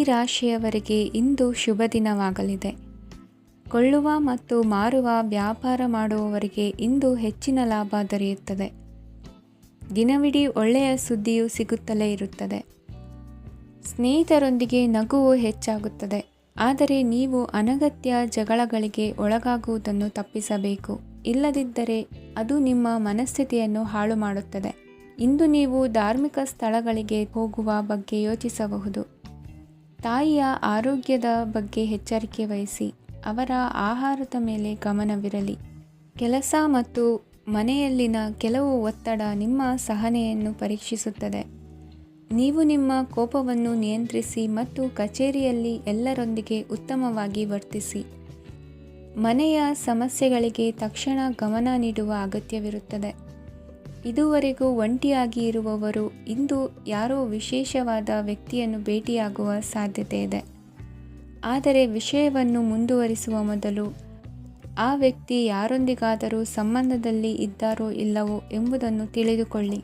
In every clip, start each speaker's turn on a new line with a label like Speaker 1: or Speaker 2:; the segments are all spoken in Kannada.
Speaker 1: ರಾಶಿಯವರಿಗೆ ಇಂದು ಶುಭ ದಿನವಾಗಲಿದೆ. ಕೊಳ್ಳುವ ಮತ್ತು ಮಾರುವ ವ್ಯಾಪಾರ ಮಾಡುವವರಿಗೆ ಇಂದು ಹೆಚ್ಚಿನ ಲಾಭ ದೊರೆಯುತ್ತದೆ. ದಿನವಿಡೀ ಒಳ್ಳೆಯ ಸುದ್ದಿಯು ಸಿಗುತ್ತಲೇ ಇರುತ್ತದೆ. ಸ್ನೇಹಿತರೊಂದಿಗೆ ನಗುವು ಹೆಚ್ಚಾಗುತ್ತದೆ. ಆದರೆ ನೀವು ಅನಗತ್ಯ ಜಗಳಗಳಿಗೆ ಒಳಗಾಗುವುದನ್ನು ತಪ್ಪಿಸಬೇಕು. ಇಲ್ಲದಿದ್ದರೆ ಅದು ನಿಮ್ಮ ಮನಸ್ಥಿತಿಯನ್ನು ಹಾಳು ಮಾಡುತ್ತದೆ. ಇಂದು ನೀವು ಧಾರ್ಮಿಕ ಸ್ಥಳಗಳಿಗೆ ಹೋಗುವ ಬಗ್ಗೆ ಯೋಚಿಸಬಹುದು. ತಾಯಿಯ ಆರೋಗ್ಯದ ಬಗ್ಗೆ ಎಚ್ಚರಿಕೆ ವಹಿಸಿ. ಅವರ ಆಹಾರದ ಮೇಲೆ ಗಮನವಿರಲಿ. ಕೆಲಸ ಮತ್ತು ಮನೆಯಲ್ಲಿನ ಕೆಲವು ಒತ್ತಡ ನಿಮ್ಮ ಸಹನೆಯನ್ನು ಪರೀಕ್ಷಿಸುತ್ತದೆ. ನೀವು ನಿಮ್ಮ ಕೋಪವನ್ನು ನಿಯಂತ್ರಿಸಿ ಮತ್ತು ಕಚೇರಿಯಲ್ಲಿ ಎಲ್ಲರೊಂದಿಗೆ ಉತ್ತಮವಾಗಿ ವರ್ತಿಸಿ. ಮನೆಯ ಸಮಸ್ಯೆಗಳಿಗೆ ತಕ್ಷಣ ಗಮನ ನೀಡುವ ಅಗತ್ಯವಿರುತ್ತದೆ. ಇದುವರೆಗೂ ಒಂಟಿಯಾಗಿ ಇರುವವರು ಇಂದು ಯಾರೋ ವಿಶೇಷವಾದ ವ್ಯಕ್ತಿಯನ್ನು ಭೇಟಿಯಾಗುವ ಸಾಧ್ಯತೆ ಇದೆ. ಆದರೆ ವಿಷಯವನ್ನು ಮುಂದುವರಿಸುವ ಮೊದಲು ಆ ವ್ಯಕ್ತಿ ಯಾರೊಂದಿಗಾದರೂ ಸಂಬಂಧದಲ್ಲಿ ಇದ್ದಾರೋ ಇಲ್ಲವೋ ಎಂಬುದನ್ನು ತಿಳಿದುಕೊಳ್ಳಿ.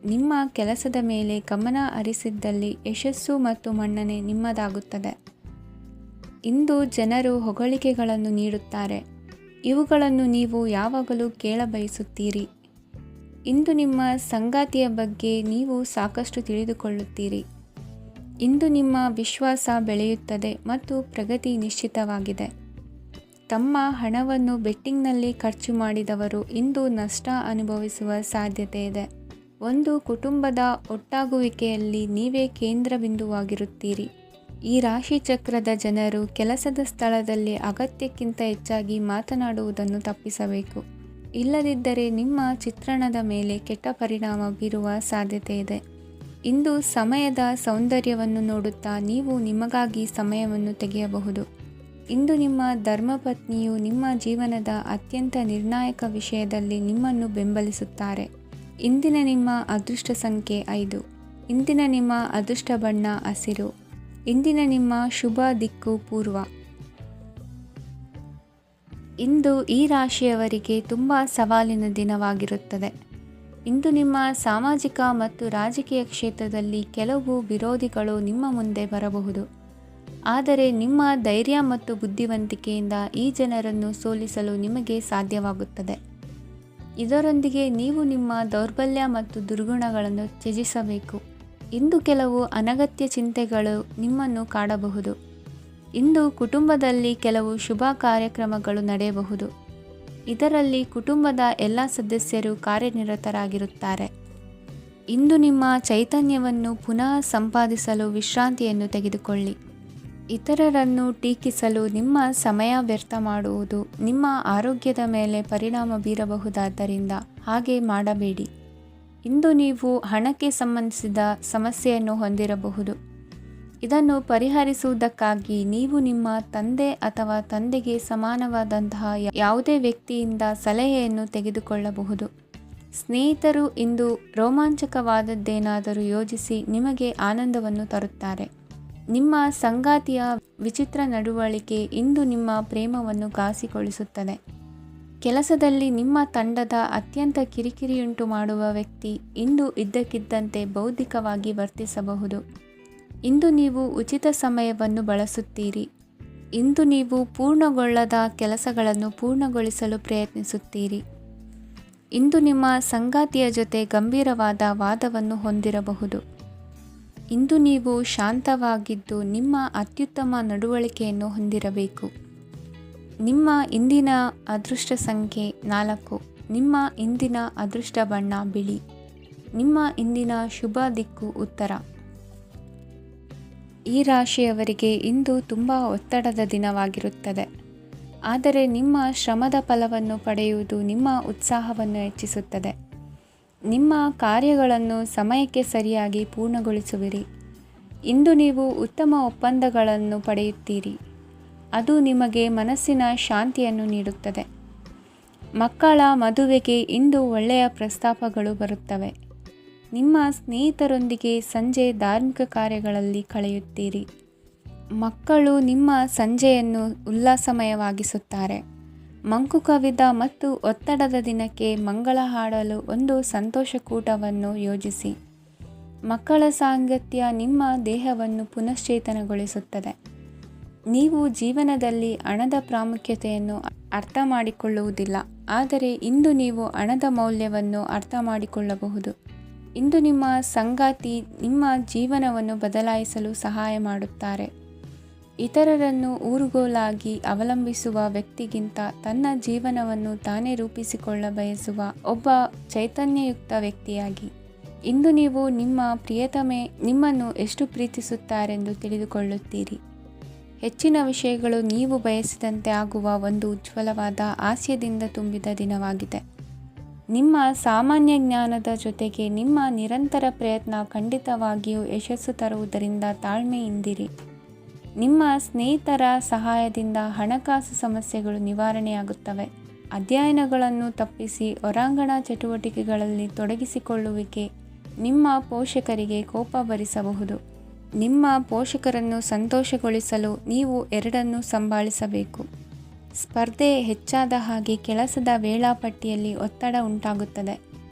Speaker 1: ನಿಮ್ಮ ಕೆಲಸದ ಮೇಲೆ ಗಮನ ಹರಿಸಿದ್ದಲ್ಲಿ ಯಶಸ್ಸು ಮತ್ತು ಮನ್ನಣೆ ನಿಮ್ಮದಾಗುತ್ತದೆ. ಇಂದು ಜನರು ಹೊಗಳಿಕೆಗಳನ್ನು ನೀಡುತ್ತಾರೆ. ಇವುಗಳನ್ನು ನೀವು ಯಾವಾಗಲೂ ಕೇಳಬಯಸುತ್ತೀರಿ. ಇಂದು ನಿಮ್ಮ ಸಂಗಾತಿಯ ಬಗ್ಗೆ ನೀವು ಸಾಕಷ್ಟು ತಿಳಿದುಕೊಳ್ಳುತ್ತೀರಿ. ಇಂದು ನಿಮ್ಮ ವಿಶ್ವಾಸ ಬೆಳೆಯುತ್ತದೆ ಮತ್ತು ಪ್ರಗತಿ ನಿಶ್ಚಿತವಾಗಿದೆ. ತಮ್ಮ ಹಣವನ್ನು ಬೆಟ್ಟಿಂಗ್ನಲ್ಲಿ ಖರ್ಚು ಮಾಡಿದವರು ಇಂದು ನಷ್ಟ ಅನುಭವಿಸುವ ಸಾಧ್ಯತೆ ಇದೆ. ಒಂದು ಕುಟುಂಬದ ಒಟ್ಟಾಗುವಿಕೆಯಲ್ಲಿ ನೀವೇ ಕೇಂದ್ರ ಬಿಂದುವಾಗಿರುತ್ತೀರಿ. ಈ ರಾಶಿ ಚಕ್ರದ ಜನರು ಕೆಲಸದ ಸ್ಥಳದಲ್ಲಿ ಅಗತ್ಯಕ್ಕಿಂತ ಹೆಚ್ಚಾಗಿ ಮಾತನಾಡುವುದನ್ನು ತಪ್ಪಿಸಬೇಕು. ಇಲ್ಲದಿದ್ದರೆ ನಿಮ್ಮ ಚಿತ್ರಣದ ಮೇಲೆ ಕೆಟ್ಟ ಪರಿಣಾಮ ಬೀರುವ ಸಾಧ್ಯತೆ ಇದೆ. ಇಂದು ಸಮಯದ ಸೌಂದರ್ಯವನ್ನು ನೋಡುತ್ತಾ ನೀವು ನಿಮಗಾಗಿ ಸಮಯವನ್ನು ತೆಗೆಯಬಹುದು. ಇಂದು ನಿಮ್ಮ ಧರ್ಮಪತ್ನಿಯು ನಿಮ್ಮ ಜೀವನದ ಅತ್ಯಂತ ನಿರ್ಣಾಯಕ ವಿಷಯದಲ್ಲಿ ನಿಮ್ಮನ್ನು ಬೆಂಬಲಿಸುತ್ತಾರೆ. ಇಂದಿನ ನಿಮ್ಮ ಅದೃಷ್ಟ ಸಂಖ್ಯೆ 5. ಇಂದಿನ ನಿಮ್ಮ ಅದೃಷ್ಟ ಬಣ್ಣ ಹಸಿರು. ಇಂದಿನ ನಿಮ್ಮ ಶುಭ ದಿಕ್ಕು ಪೂರ್ವ. ಇಂದು ಈ ರಾಶಿಯವರಿಗೆ ತುಂಬ ಸವಾಲಿನ ದಿನವಾಗಿರುತ್ತದೆ. ಇಂದು ನಿಮ್ಮ ಸಾಮಾಜಿಕ ಮತ್ತು ರಾಜಕೀಯ ಕ್ಷೇತ್ರದಲ್ಲಿ ಕೆಲವು ವಿರೋಧಿಗಳು ನಿಮ್ಮ ಮುಂದೆ ಬರಬಹುದು. ಆದರೆ ನಿಮ್ಮ ಧೈರ್ಯ ಮತ್ತು ಬುದ್ಧಿವಂತಿಕೆಯಿಂದ ಈ ಜನರನ್ನು ಸೋಲಿಸಲು ನಿಮಗೆ ಸಾಧ್ಯವಾಗುತ್ತದೆ. ಇದರೊಂದಿಗೆ ನೀವು ನಿಮ್ಮ ದೌರ್ಬಲ್ಯ ಮತ್ತು ದುರ್ಗುಣಗಳನ್ನು ತ್ಯಜಿಸಬೇಕು. ಇಂದು ಕೆಲವು ಅನಗತ್ಯ ಚಿಂತೆಗಳು ನಿಮ್ಮನ್ನು ಕಾಡಬಹುದು. ಇಂದು ಕುಟುಂಬದಲ್ಲಿ ಕೆಲವು ಶುಭ ಕಾರ್ಯಕ್ರಮಗಳು ನಡೆಯಬಹುದು. ಇದರಲ್ಲಿ ಕುಟುಂಬದ ಎಲ್ಲ ಸದಸ್ಯರು ಕಾರ್ಯನಿರತರಾಗಿರುತ್ತಾರೆ. ಇಂದು ನಿಮ್ಮ ಚೈತನ್ಯವನ್ನು ಪುನಃ ಸಂಪಾದಿಸಲು ವಿಶ್ರಾಂತಿಯನ್ನು ತೆಗೆದುಕೊಳ್ಳಿ. ಇತರರನ್ನು ಟೀಕಿಸಲು ನಿಮ್ಮ ಸಮಯ ವ್ಯರ್ಥ ಮಾಡುವುದು ನಿಮ್ಮ ಆರೋಗ್ಯದ ಮೇಲೆ ಪರಿಣಾಮ ಬೀರಬಹುದಾದ್ದರಿಂದ ಹಾಗೆ ಮಾಡಬೇಡಿ. ಇಂದು ನೀವು ಹಣಕ್ಕೆ ಸಂಬಂಧಿಸಿದ ಸಮಸ್ಯೆಯನ್ನು ಹೊಂದಿರಬಹುದು. ಇದನ್ನು ಪರಿಹರಿಸುವುದಕ್ಕಾಗಿ ನೀವು ನಿಮ್ಮ ತಂದೆ ಅಥವಾ ತಂದೆಗೆ ಸಮಾನವಾದಂತಹ ಯಾವುದೇ ವ್ಯಕ್ತಿಯಿಂದ ಸಲಹೆಯನ್ನು ತೆಗೆದುಕೊಳ್ಳಬಹುದು. ಸ್ನೇಹಿತರು ಇಂದು ರೋಮಾಂಚಕವಾದದ್ದೇನಾದರೂ ಯೋಜಿಸಿ ನಿಮಗೆ ಆನಂದವನ್ನು ತರುತ್ತಾರೆ. ನಿಮ್ಮ ಸಂಗಾತಿಯ ವಿಚಿತ್ರ ನಡವಳಿಕೆ ಇಂದು ನಿಮ್ಮ ಪ್ರೇಮವನ್ನು ಘಾಸಿಗೊಳಿಸುತ್ತದೆ. ಕೆಲಸದಲ್ಲಿ ನಿಮ್ಮ ತಂಡದ ಅತ್ಯಂತ ಕಿರಿಕಿರಿಯುಂಟು ಮಾಡುವ ವ್ಯಕ್ತಿ ಇಂದು ಇದ್ದಕ್ಕಿದ್ದಂತೆ ಬೌದ್ಧಿಕವಾಗಿ ವರ್ತಿಸಬಹುದು. ಇಂದು ನೀವು ಉಚಿತ ಸಮಯವನ್ನು ಬಳಸುತ್ತೀರಿ. ಇಂದು ನೀವು ಪೂರ್ಣಗೊಳ್ಳದ ಕೆಲಸಗಳನ್ನು ಪೂರ್ಣಗೊಳಿಸಲು ಪ್ರಯತ್ನಿಸುತ್ತೀರಿ. ಇಂದು ನಿಮ್ಮ ಸಂಗಾತಿಯ ಜೊತೆ ಗಂಭೀರವಾದ ವಾದವನ್ನು ಹೊಂದಿರಬಹುದು. ಇಂದು ನೀವು ಶಾಂತವಾಗಿದ್ದು ನಿಮ್ಮ ಅತ್ಯುತ್ತಮ ನಡವಳಿಕೆಯನ್ನು ಹೊಂದಿರಬೇಕು. ನಿಮ್ಮ ಇಂದಿನ ಅದೃಷ್ಟ ಸಂಖ್ಯೆ 4. ನಿಮ್ಮ ಇಂದಿನ ಅದೃಷ್ಟ ಬಣ್ಣ ಬಿಳಿ. ನಿಮ್ಮ ಇಂದಿನ ಶುಭ ದಿಕ್ಕು ಉತ್ತರ. ಈ ರಾಶಿಯವರಿಗೆ ಇಂದು ತುಂಬ ಒತ್ತಡದ ದಿನವಾಗಿರುತ್ತದೆ. ಆದರೆ ನಿಮ್ಮ ಶ್ರಮದ ಫಲವನ್ನು ಪಡೆಯುವುದು ನಿಮ್ಮ ಉತ್ಸಾಹವನ್ನು ಹೆಚ್ಚಿಸುತ್ತದೆ. ನಿಮ್ಮ ಕಾರ್ಯಗಳನ್ನು ಸಮಯಕ್ಕೆ ಸರಿಯಾಗಿ ಪೂರ್ಣಗೊಳಿಸುವಿರಿ. ಇಂದು ನೀವು ಉತ್ತಮ ಒಪ್ಪಂದಗಳನ್ನು ಪಡೆಯುತ್ತೀರಿ. ಅದು ನಿಮಗೆ ಮನಸ್ಸಿನ ಶಾಂತಿಯನ್ನು ನೀಡುತ್ತದೆ. ಮಕ್ಕಳ ಮದುವೆಗೆ ಇಂದು ಒಳ್ಳೆಯ ಪ್ರಸ್ತಾಪಗಳು ಬರುತ್ತವೆ. ನಿಮ್ಮ ಸ್ನೇಹಿತರೊಂದಿಗೆ ಸಂಜೆ ಧಾರ್ಮಿಕ ಕಾರ್ಯಗಳಲ್ಲಿ ಕಳೆಯುತ್ತೀರಿ. ಮಕ್ಕಳು ನಿಮ್ಮ ಸಂಜೆಯನ್ನು ಉಲ್ಲಾಸಮಯವಾಗಿಸುತ್ತಾರೆ. ಮಂಕು ಕವಿದ ಮತ್ತು ಒತ್ತಡದ ದಿನಕ್ಕೆ ಮಂಗಳ ಹಾಡಲು ಒಂದು ಸಂತೋಷಕೂಟವನ್ನು ಯೋಜಿಸಿ. ಮಕ್ಕಳ ಸಾಂಗತ್ಯ ನಿಮ್ಮ ದೇಹವನ್ನು ಪುನಶ್ಚೇತನಗೊಳಿಸುತ್ತದೆ. ನೀವು ಜೀವನದಲ್ಲಿ ಹಣದ ಪ್ರಾಮುಖ್ಯತೆಯನ್ನು ಅರ್ಥ ಮಾಡಿಕೊಳ್ಳುವುದಿಲ್ಲ, ಆದರೆ ಇಂದು ನೀವು ಹಣದ ಮೌಲ್ಯವನ್ನು ಅರ್ಥ ಮಾಡಿಕೊಳ್ಳಬಹುದು. ಇಂದು ನಿಮ್ಮ ಸಂಗಾತಿ ನಿಮ್ಮ ಜೀವನವನ್ನು ಬದಲಾಯಿಸಲು ಸಹಾಯ ಮಾಡುತ್ತಾರೆ. ಇತರರನ್ನು ಊರುಗೋಲಾಗಿ ಅವಲಂಬಿಸುವ ವ್ಯಕ್ತಿಗಿಂತ ತನ್ನ ಜೀವನವನ್ನು ತಾನೇ ರೂಪಿಸಿಕೊಳ್ಳ ಬಯಸುವ ಒಬ್ಬ ಚೈತನ್ಯಯುಕ್ತ ವ್ಯಕ್ತಿಯಾಗಿ ಇಂದು ನೀವು ನಿಮ್ಮ ಪ್ರಿಯತಮೆ ನಿಮ್ಮನ್ನು ಎಷ್ಟು ಪ್ರೀತಿಸುತ್ತಾರೆಂದು ತಿಳಿದುಕೊಳ್ಳುತ್ತೀರಿ. ಹೆಚ್ಚಿನ ವಿಷಯಗಳು ನೀವು ಬಯಸಿದಂತೆ ಆಗುವ ಒಂದು ಉಜ್ವಲವಾದ ಹಾಸ್ಯದಿಂದ ತುಂಬಿದ ದಿನವಾಗಿದೆ. ನಿಮ್ಮ ಸಾಮಾನ್ಯ ಜ್ಞಾನದ ಜೊತೆಗೆ ನಿಮ್ಮ ನಿರಂತರ ಪ್ರಯತ್ನ ಖಂಡಿತವಾಗಿಯೂ ಯಶಸ್ಸು ತರುವುದರಿಂದ ತಾಳ್ಮೆಯಿಂದಿರಿ. ನಿಮ್ಮ ಸ್ನೇಹಿತರ ಸಹಾಯದಿಂದ ಹಣಕಾಸು ಸಮಸ್ಯೆಗಳು ನಿವಾರಣೆಯಾಗುತ್ತವೆ. ಅಧ್ಯಯನಗಳನ್ನು ತಪ್ಪಿಸಿ ಹೊರಾಂಗಣ ಚಟುವಟಿಕೆಗಳಲ್ಲಿ ತೊಡಗಿಸಿಕೊಳ್ಳುವಿಕೆ ನಿಮ್ಮ ಪೋಷಕರಿಗೆ ಕೋಪ ಭರಿಸಬಹುದು. ನಿಮ್ಮ ಪೋಷಕರನ್ನು ಸಂತೋಷಗೊಳಿಸಲು ನೀವು ಎರಡನ್ನೂ ಸಂಭಾಳಿಸಬೇಕು. ಸ್ಪರ್ಧೆ ಹೆಚ್ಚಾದ ಹಾಗೆ ಕೆಲಸದ ವೇಳಾಪಟ್ಟಿಯಲ್ಲಿ ಒತ್ತಡ ಉಂಟಾಗುತ್ತದೆ.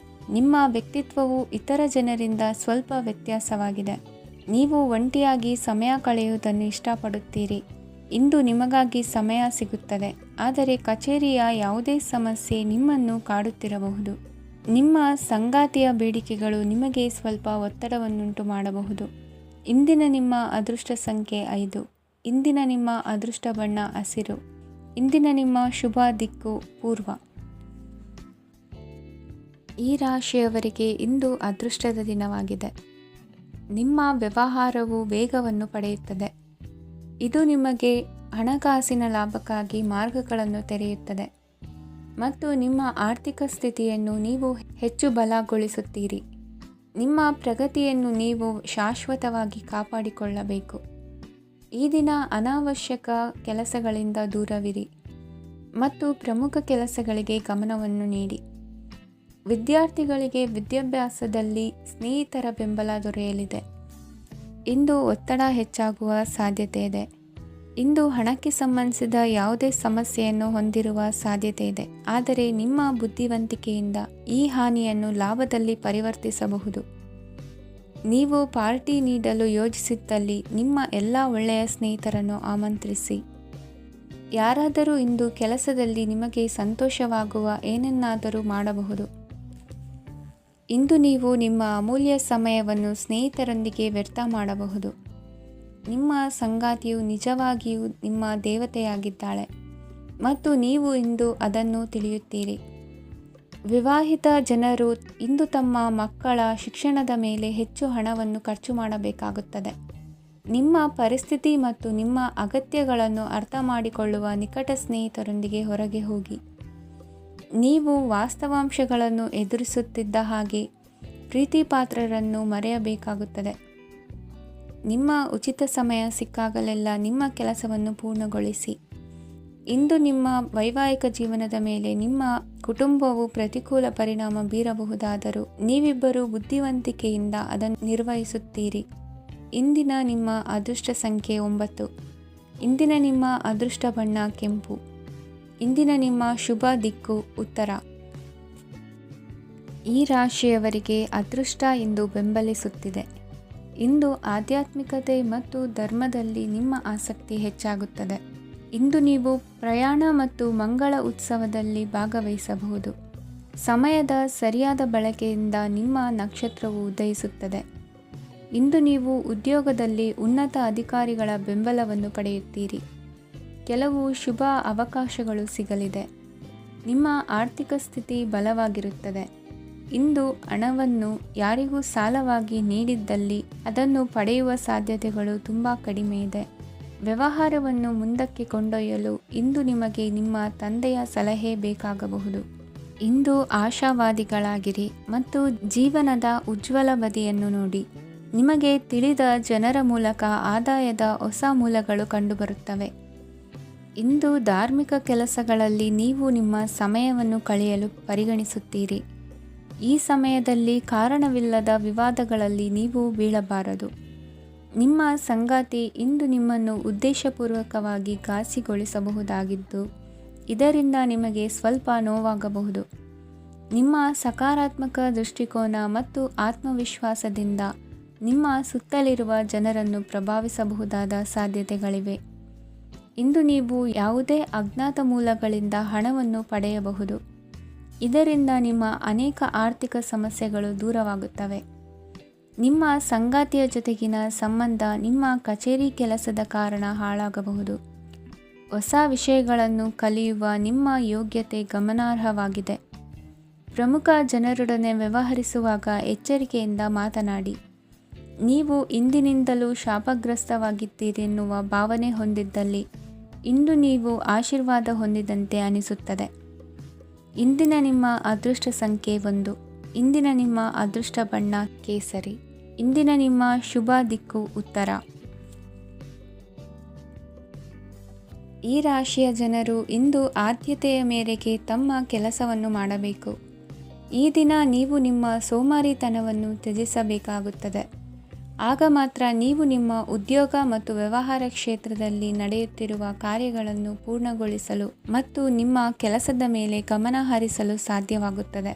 Speaker 1: ನಿಮ್ಮ ವ್ಯಕ್ತಿತ್ವವು ಇತರ ಜನರಿಂದ ಸ್ವಲ್ಪ ವ್ಯತ್ಯಾಸವಾಗಿದೆ. ನೀವು ಒಂಟಿಯಾಗಿ ಸಮಯ ಕಳೆಯುವುದನ್ನು ಇಷ್ಟಪಡುತ್ತೀರಿ. ಇಂದು ನಿಮಗಾಗಿ ಸಮಯ ಸಿಗುತ್ತದೆ, ಆದರೆ ಕಚೇರಿಯ ಯಾವುದೇ ಸಮಸ್ಯೆ ನಿಮ್ಮನ್ನು ಕಾಡುತ್ತಿರಬಹುದು. ನಿಮ್ಮ ಸಂಗಾತಿಯ ಬೇಡಿಕೆಗಳು ನಿಮಗೆ ಸ್ವಲ್ಪ ಒತ್ತಡವನ್ನುಂಟು ಮಾಡಬಹುದು. ಇಂದಿನ ನಿಮ್ಮ ಅದೃಷ್ಟ ಸಂಖ್ಯೆ 5. ಇಂದಿನ ನಿಮ್ಮ ಅದೃಷ್ಟ ಬಣ್ಣ ಹಸಿರು. ಇಂದಿನ ನಿಮ್ಮ ಶುಭ ದಿಕ್ಕು ಪೂರ್ವ. ಈ ರಾಶಿಯವರಿಗೆ ಇಂದು ಅದೃಷ್ಟದ ದಿನವಾಗಿದೆ. ನಿಮ್ಮ ವ್ಯವಹಾರವು ವೇಗವನ್ನು ಪಡೆಯುತ್ತದೆ. ಇದು ನಿಮಗೆ ಹಣಕಾಸಿನ ಲಾಭಕ್ಕಾಗಿ ಮಾರ್ಗಗಳನ್ನು ತೆರೆಯುತ್ತದೆ ಮತ್ತು ನಿಮ್ಮ ಆರ್ಥಿಕ ಸ್ಥಿತಿಯನ್ನು ನೀವು ಹೆಚ್ಚು ಬಲಗೊಳಿಸುತ್ತೀರಿ. ನಿಮ್ಮ ಪ್ರಗತಿಯನ್ನು ನೀವು ಶಾಶ್ವತವಾಗಿ ಕಾಪಾಡಿಕೊಳ್ಳಬೇಕು. ಈ ದಿನ ಅನಾವಶ್ಯಕ ಕೆಲಸಗಳಿಂದ ದೂರವಿರಿ ಮತ್ತು ಪ್ರಮುಖ ಕೆಲಸಗಳಿಗೆ ಗಮನವನ್ನು ನೀಡಿ. ವಿದ್ಯಾರ್ಥಿಗಳಿಗೆ ವಿದ್ಯಾಭ್ಯಾಸದಲ್ಲಿ ಸ್ನೇಹಿತರ ಬೆಂಬಲ ದೊರೆಯಲಿದೆ. ಇಂದು ಒತ್ತಡ ಹೆಚ್ಚಾಗುವ ಸಾಧ್ಯತೆ ಇದೆ. ಇಂದು ಹಣಕ್ಕೆ ಸಂಬಂಧಿಸಿದ ಯಾವುದೇ ಸಮಸ್ಯೆಯನ್ನು ಹೊಂದಿರುವ ಸಾಧ್ಯತೆ ಇದೆ, ಆದರೆ ನಿಮ್ಮ ಬುದ್ಧಿವಂತಿಕೆಯಿಂದ ಈ ಹಾನಿಯನ್ನು ಲಾಭದಲ್ಲಿ ಪರಿವರ್ತಿಸಬಹುದು. ನೀವು ಪಾರ್ಟಿ ನೀಡಲು ಯೋಜಿಸಿದ್ದಲ್ಲಿ ನಿಮ್ಮ ಎಲ್ಲ ಒಳ್ಳೆಯ ಸ್ನೇಹಿತರನ್ನು ಆಮಂತ್ರಿಸಿ. ಯಾರಾದರೂ ಇಂದು ಕೆಲಸದಲ್ಲಿ ನಿಮಗೆ ಸಂತೋಷವಾಗುವ ಏನನ್ನಾದರೂ ಮಾಡಬಹುದು. ಇಂದು ನೀವು ನಿಮ್ಮ ಅಮೂಲ್ಯ ಸಮಯವನ್ನು ಸ್ನೇಹಿತರೊಂದಿಗೆ ವ್ಯರ್ಥ ಮಾಡಬಹುದು. ನಿಮ್ಮ ಸಂಗಾತಿಯು ನಿಜವಾಗಿಯೂ ನಿಮ್ಮ ದೇವತೆಯಾಗಿದ್ದಾಳೆ ಮತ್ತು ನೀವು ಇಂದು ಅದನ್ನು ತಿಳಿಯುತ್ತೀರಿ. ವಿವಾಹಿತ ಜನರು ಇಂದು ತಮ್ಮ ಮಕ್ಕಳ ಶಿಕ್ಷಣದ ಮೇಲೆ ಹೆಚ್ಚು ಹಣವನ್ನು ಖರ್ಚು ಮಾಡಬೇಕಾಗುತ್ತದೆ. ನಿಮ್ಮ ಪರಿಸ್ಥಿತಿ ಮತ್ತು ನಿಮ್ಮ ಅಗತ್ಯಗಳನ್ನು ಅರ್ಥ ಮಾಡಿಕೊಳ್ಳುವ ನಿಕಟ ಸ್ನೇಹಿತರೊಂದಿಗೆ ಹೊರಗೆ ಹೋಗಿ. ನೀವು ವಾಸ್ತವಾಂಶಗಳನ್ನು ಎದುರಿಸುತ್ತಿದ್ದ ಹಾಗೆ ಪ್ರೀತಿಪಾತ್ರರನ್ನು ಮರೆಯಬೇಕಾಗುತ್ತದೆ. ನಿಮ್ಮ ಉಚಿತ ಸಮಯ ಸಿಕ್ಕಾಗಲೆಲ್ಲ ನಿಮ್ಮ ಕೆಲಸವನ್ನು ಪೂರ್ಣಗೊಳಿಸಿ. ಇಂದು ನಿಮ್ಮ ವೈವಾಹಿಕ ಜೀವನದ ಮೇಲೆ ನಿಮ್ಮ ಕುಟುಂಬವು ಪ್ರತಿಕೂಲ ಪರಿಣಾಮ ಬೀರಬಹುದಾದರೂ ನೀವಿಬ್ಬರು ಬುದ್ಧಿವಂತಿಕೆಯಿಂದ ಅದನ್ನು ನಿರ್ವಹಿಸುತ್ತೀರಿ. ಇಂದಿನ ನಿಮ್ಮ ಅದೃಷ್ಟ ಸಂಖ್ಯೆ 9. ಇಂದಿನ ನಿಮ್ಮ ಅದೃಷ್ಟ ಬಣ್ಣ ಕೆಂಪು. ಇಂದಿನ ನಿಮ್ಮ ಶುಭ ದಿಕ್ಕು ಉತ್ತರ. ಈ ರಾಶಿಯವರಿಗೆ ಅದೃಷ್ಟ ಇಂದು ಬೆಂಬಲಿಸುತ್ತಿದೆ. ಇಂದು ಆಧ್ಯಾತ್ಮಿಕತೆ ಮತ್ತು ಧರ್ಮದಲ್ಲಿ ನಿಮ್ಮ ಆಸಕ್ತಿ ಹೆಚ್ಚಾಗುತ್ತದೆ. ಇಂದು ನೀವು ಪ್ರಯಾಣ ಮತ್ತು ಮಂಗಳ ಉತ್ಸವದಲ್ಲಿ ಭಾಗವಹಿಸಬಹುದು. ಸಮಯದ ಸರಿಯಾದ ಬಳಕೆಯಿಂದ ನಿಮ್ಮ ನಕ್ಷತ್ರವು ಉದಯಿಸುತ್ತದೆ. ಇಂದು ನೀವು ಉದ್ಯೋಗದಲ್ಲಿ ಉನ್ನತ ಅಧಿಕಾರಿಗಳ ಬೆಂಬಲವನ್ನು ಪಡೆಯುತ್ತೀರಿ. ಕೆಲವು ಶುಭ ಅವಕಾಶಗಳು ಸಿಗಲಿದೆ. ನಿಮ್ಮ ಆರ್ಥಿಕ ಸ್ಥಿತಿ ಬಲವಾಗಿರುತ್ತದೆ. ಇಂದು ಹಣವನ್ನು ಯಾರಿಗೂ ಸಾಲವಾಗಿ ನೀಡಿದ್ದಲ್ಲಿ ಅದನ್ನು ಪಡೆಯುವ ಸಾಧ್ಯತೆಗಳು ತುಂಬ ಕಡಿಮೆ ಇದೆ. ವ್ಯವಹಾರವನ್ನು ಮುಂದಕ್ಕೆ ಕೊಂಡೊಯ್ಯಲು ಇಂದು ನಿಮಗೆ ನಿಮ್ಮ ತಂದೆಯ ಸಲಹೆ ಬೇಕಾಗಬಹುದು. ಇಂದು ಆಶಾವಾದಿಗಳಾಗಿರಿ ಮತ್ತು ಜೀವನದ ಉಜ್ವಲ ಬದಿಯನ್ನು ನೋಡಿ. ನಿಮಗೆ ತಿಳಿದ ಜನರ ಮೂಲಕ ಆದಾಯದ ಹೊಸ ಮೂಲಗಳು ಕಂಡುಬರುತ್ತವೆ. ಇಂದು ಧಾರ್ಮಿಕ ಕೆಲಸಗಳಲ್ಲಿ ನೀವು ನಿಮ್ಮ ಸಮಯವನ್ನು ಕಳೆಯಲು ಪರಿಗಣಿಸುತ್ತೀರಿ. ಈ ಸಮಯದಲ್ಲಿ ಕಾರಣವಿಲ್ಲದ ವಿವಾದಗಳಲ್ಲಿ ನೀವು ಬೀಳಬಾರದು. ನಿಮ್ಮ ಸಂಗಾತಿ ಇಂದು ನಿಮ್ಮನ್ನು ಉದ್ದೇಶಪೂರ್ವಕವಾಗಿ ಘಾಸಿಗೊಳಿಸಬಹುದಾಗಿದ್ದು, ಇದರಿಂದ ನಿಮಗೆ ಸ್ವಲ್ಪ ನೋವಾಗಬಹುದು. ನಿಮ್ಮ ಸಕಾರಾತ್ಮಕ ದೃಷ್ಟಿಕೋನ ಮತ್ತು ಆತ್ಮವಿಶ್ವಾಸದಿಂದ ನಿಮ್ಮ ಸುತ್ತಲಿರುವ ಜನರನ್ನು ಪ್ರಭಾವಿಸಬಹುದಾದ ಸಾಧ್ಯತೆಗಳಿವೆ. ಇಂದು ನೀವು ಯಾವುದೇ ಅಜ್ಞಾತ ಮೂಲಗಳಿಂದ ಹಣವನ್ನು ಪಡೆಯಬಹುದು. ಇದರಿಂದ ನಿಮ್ಮ ಅನೇಕ ಆರ್ಥಿಕ ಸಮಸ್ಯೆಗಳು ದೂರವಾಗುತ್ತವೆ. ನಿಮ್ಮ ಸಂಗಾತಿಯ ಜೊತೆಗಿನ ಸಂಬಂಧ ನಿಮ್ಮ ಕಚೇರಿ ಕೆಲಸದ ಕಾರಣ ಹಾಳಾಗಬಹುದು. ಹೊಸ ವಿಷಯಗಳನ್ನು ಕಲಿಯುವ ನಿಮ್ಮ ಯೋಗ್ಯತೆ ಗಮನಾರ್ಹವಾಗಿದೆ. ಪ್ರಮುಖ ಜನರೊಡನೆ ವ್ಯವಹರಿಸುವಾಗ ಎಚ್ಚರಿಕೆಯಿಂದ ಮಾತನಾಡಿ. ನೀವು ಇಂದಿನಿಂದಲೂ ಶಾಪಗ್ರಸ್ತವಾಗಿದ್ದೀರೆನ್ನುವ ಭಾವನೆ ಹೊಂದಿದ್ದಲ್ಲಿ ಇಂದು ನೀವು ಆಶೀರ್ವಾದ ಹೊಂದಿದಂತೆ ಅನಿಸುತ್ತದೆ. ಇಂದಿನ ನಿಮ್ಮ ಅದೃಷ್ಟ ಸಂಖ್ಯೆ 1. ಇಂದಿನ ನಿಮ್ಮ ಅದೃಷ್ಟ ಬಣ್ಣ ಕೇಸರಿ. ಇಂದಿನ ನಿಮ್ಮ ಶುಭ ದಿಕ್ಕು ಉತ್ತರ. ಈ ರಾಶಿಯ ಜನರು ಇಂದು ಆದ್ಯತೆಯ ಮೇರೆಗೆ ತಮ್ಮ ಕೆಲಸವನ್ನು ಮಾಡಬೇಕು. ಈ ದಿನ ನೀವು ನಿಮ್ಮ ಸೋಮಾರಿತನವನ್ನು ತ್ಯಜಿಸಬೇಕಾಗುತ್ತದೆ. ಆಗ ಮಾತ್ರ ನೀವು ನಿಮ್ಮ ಉದ್ಯೋಗ ಮತ್ತು ವ್ಯವಹಾರ ಕ್ಷೇತ್ರದಲ್ಲಿ ನಡೆಯುತ್ತಿರುವ ಕಾರ್ಯಗಳನ್ನು ಪೂರ್ಣಗೊಳಿಸಲು ಮತ್ತು ನಿಮ್ಮ ಕೆಲಸದ ಮೇಲೆ ಗಮನ ಹರಿಸಲು ಸಾಧ್ಯವಾಗುತ್ತದೆ.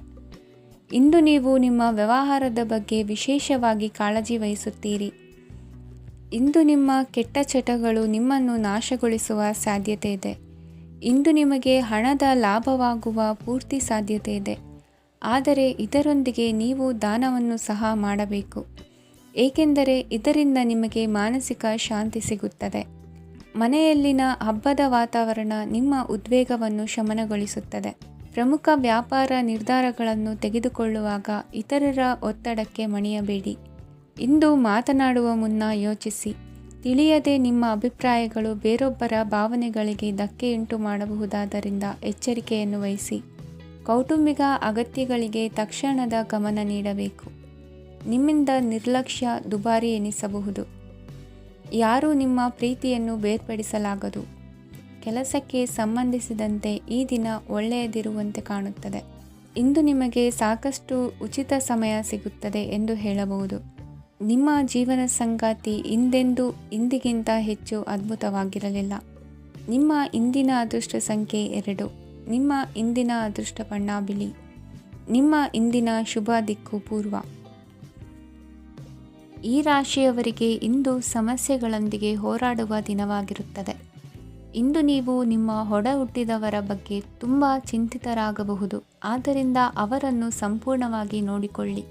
Speaker 1: ಇಂದು ನೀವು ನಿಮ್ಮ ವ್ಯವಹಾರದ ಬಗ್ಗೆ ವಿಶೇಷವಾಗಿ ಕಾಳಜಿ ವಹಿಸುತ್ತೀರಿ. ಇಂದು ನಿಮ್ಮ ಕೆಟ್ಟ ಚಟಗಳು ನಿಮ್ಮನ್ನು ನಾಶಗೊಳಿಸುವ ಸಾಧ್ಯತೆ ಇದೆ. ಇಂದು ನಿಮಗೆ ಹಣದ ಲಾಭವಾಗುವ ಪೂರ್ತಿ ಸಾಧ್ಯತೆ ಇದೆ. ಆದರೆ ಇದರೊಂದಿಗೆ ನೀವು ದಾನವನ್ನು ಸಹ ಮಾಡಬೇಕು, ಏಕೆಂದರೆ ಇದರಿಂದ ನಿಮಗೆ ಮಾನಸಿಕ ಶಾಂತಿ ಸಿಗುತ್ತದೆ. ಮನೆಯಲ್ಲಿನ ಹಬ್ಬದ ವಾತಾವರಣ ನಿಮ್ಮ ಉದ್ವೇಗವನ್ನು ಶಮನಗೊಳಿಸುತ್ತದೆ. ಪ್ರಮುಖ ವ್ಯಾಪಾರ ನಿರ್ಧಾರಗಳನ್ನು ತೆಗೆದುಕೊಳ್ಳುವಾಗ ಇತರರ ಒತ್ತಡಕ್ಕೆ ಮಣಿಯಬೇಡಿ. ಇಂದು ಮಾತನಾಡುವ ಮುನ್ನ ಯೋಚಿಸಿ. ತಿಳಿಯದೆ ನಿಮ್ಮ ಅಭಿಪ್ರಾಯಗಳು ಬೇರೊಬ್ಬರ ಭಾವನೆಗಳಿಗೆ ಧಕ್ಕೆಯುಂಟು ಮಾಡಬಹುದಾದ್ದರಿಂದ ಎಚ್ಚರಿಕೆಯನ್ನು ವಹಿಸಿ. ಕೌಟುಂಬಿಕ ಅಗತ್ಯಗಳಿಗೆ ತಕ್ಷಣದ ಗಮನ ನೀಡಬೇಕು. ನಿಮ್ಮಿಂದ ನಿರ್ಲಕ್ಷ್ಯ ದುಬಾರಿ ಎನಿಸಬಹುದು. ಯಾರೂ ನಿಮ್ಮ ಪ್ರೀತಿಯನ್ನು ಬೇರ್ಪಡಿಸಲಾಗದು. ಕೆಲಸಕ್ಕೆ ಸಂಬಂಧಿಸಿದಂತೆ ಈ ದಿನ ಒಳ್ಳೆಯದಿರುವಂತೆ ಕಾಣುತ್ತದೆ. ಇಂದು ನಿಮಗೆ ಸಾಕಷ್ಟು ಉಚಿತ ಸಮಯ ಸಿಗುತ್ತದೆ ಎಂದು ಹೇಳಬಹುದು. ನಿಮ್ಮ ಜೀವನ ಸಂಗಾತಿ ಇಂದಿಗಿಂತ ಹೆಚ್ಚು ಅದ್ಭುತವಾಗಿರಲಿಲ್ಲ. ನಿಮ್ಮ ಇಂದಿನ ಅದೃಷ್ಟ ಸಂಖ್ಯೆ 2. ನಿಮ್ಮ ಇಂದಿನ ಅದೃಷ್ಟ ಬಣ್ಣ ಬಿಳಿ. ನಿಮ್ಮ ಇಂದಿನ ಶುಭ ದಿಕ್ಕು ಪೂರ್ವ. ಈ ರಾಶಿಯವರಿಗೆ ಇಂದು ಸಮಸ್ಯೆಗಳೊಂದಿಗೆ ಹೋರಾಡುವ ದಿನವಾಗಿರುತ್ತದೆ. ಇಂದು ನೀವು ನಿಮ್ಮ ಒಡ ಹುಟ್ಟಿದವರ ಬಗ್ಗೆ ತುಂಬ ಚಿಂತಿತರಾಗಬಹುದು. ಆದ್ದರಿಂದ ಅವರನ್ನು ಸಂಪೂರ್ಣವಾಗಿ ನೋಡಿಕೊಳ್ಳಿ.